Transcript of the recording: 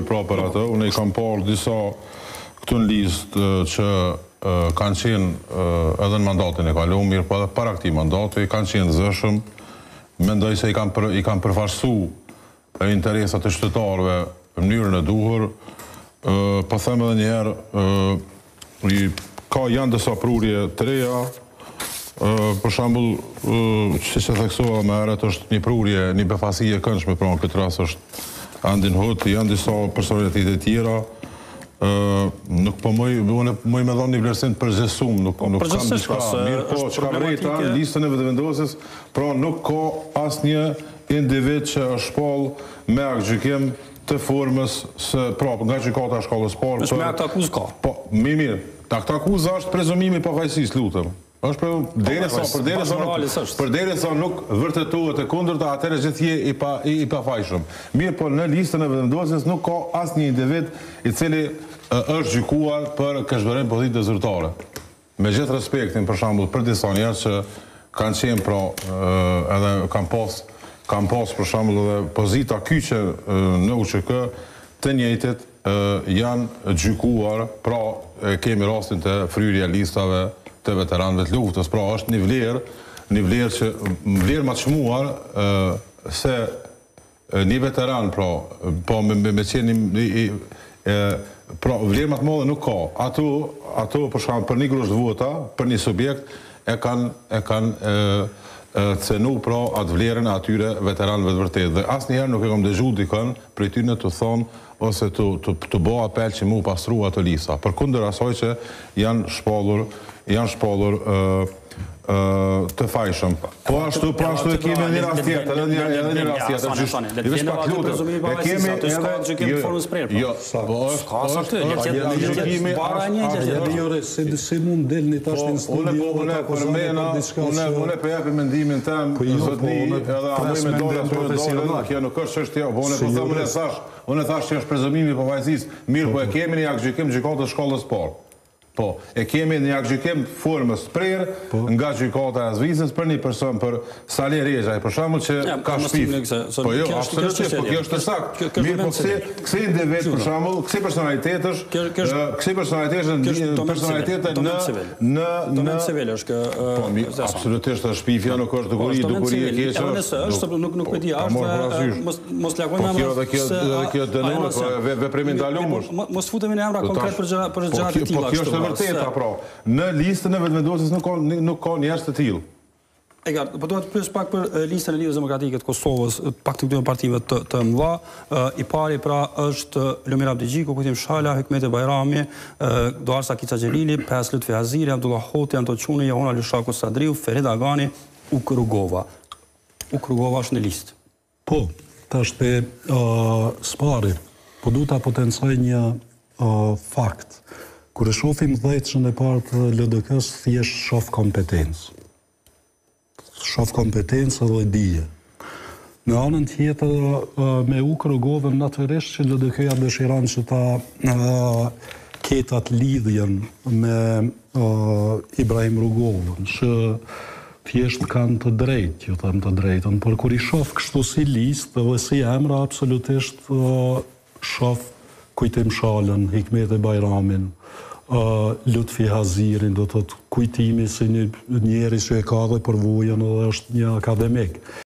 pra për atë, unë i kam parë disa këtu në listë që kanë qenë edhe në mandatin e kaluar, mirë po edhe para këtij mandati kanë qenë zëshëm, mendoj se i kanë përfaqësu interesat e qytetarëve në mënyrën e duhur, po them edhe një herë, janë disa prurje të reja, për shembull, siç e theksova më herët, është një prurje, një befasi e këndshme, pra në këtë rast është Andin Hut, janë disa personalitetet e tjera, nuk po unë me dhonë një vlerësim të përgjithshëm, nuk kam diçka mirë, po çka vrejta në listën e vetëvendosjes, pra nuk ka asnjë individ që është shpall me aktgjykim të formës së nga gjykata e shkallës parë. Është me akt akuzë ka. Po, mirë. Akt akuzë është prezumimi i pafajësisë, lutem. Është përderisa nuk vërtetohet e kundërta, atëherë gjithje i pafajshëm. Mirë, po në listën e vetëvendosjes nuk ka asnjë individ i cili është gjykuar për keqbërsim pozitiv të zyrtare. Me gjithë respektin, për shembull, për disa njerëz që kanë qenë pra edhe kanë pas për shembull edhe pozita kyçe në UÇK, të njëjtit janë gjykuar, pra kemi rastin të fryrja listave të veteranëve të luftës, pra është një vlerë më të çmuar se një veteran, pra me qenë pra vlerë më të madhe nuk ka. Ato për shkak për një grusht vota, për një subjekt e kanë cenu pra atë vlerën e atyre veteranëve të vërtetë. Dhe asnjëherë nuk e kam dëgjuar dikën prej tyre të thonë ose të bëjë apel që mu pastrua ato lista. Përkundër asaj që janë shpallur të fajshëm. Po ashtu e kemi një rast tjetër, edhe një rast tjetër. I veç pak lutem. E kemi edhe formës prerë. Jo, po është si mund delni tash në studio. Unë po jap mendimin tim, zotni, edhe avoj me dorë, kjo nuk është çështje, unë thash që është prezumimi i pavajësisë. Mirë, po e kemi një aktgjykim gjykatës shkollës parë. Po, e kemi një aktgjykim formës prerë nga gjykata e Zvicës për një person për Sali Rexha, për shembull që ka shpif. Po jo, absolutisht, po kjo është saktë. Mirë, po kësi individ, për shembull, kësi personalitetet në civil është kë absolutisht është shpifja, nuk është dukuri e keqe. Është nuk e di, mos lagojmë edhe kjo dënohet veprimin dalum është. Mos futemi në emra konkret për gjëra të tilla. Vërteta, pra, në listën e vetëvendosjes nuk ka njerëz të tillë. Po duhet të pyes pak për listën e Lidhjes Demokratike të Kosovës, pak të këtyre partive të mëdha. I pari pra është Lumir Abdigjiku, Kujtim Shala, Hikmeti Bajrami, Doarsa Kiça Xhelili, Pes Lutfi Haziri, Abdullah Hoti, Anto Çuni, Jehona Lyshaku Sadriu, Ferit Agani, Uk Rugova. Uk Rugova është në listë. Po, tash te spari, po duhet ta potencoj një fakt. Kur e shohim dhjetëshën e parë të LDK-s, thjesht shoh kompetencë. Shoh kompetencë dhe dije. Në anën tjetër, me Uk Rugovën, natyrisht që LDK-ja dëshiron që ta ketë atë lidhjen me Ibrahim Rugovën, që thjesht kanë të drejtë, ju them të drejtën, por kur i shoh kështu si listë dhe si emra, absolutisht shoh Kujtim Shalën, Hikmeti Bajramin, Lutfi Hazirin, do të kujtimi si një njeri që e ka dhe përvojën dhe është një akademik.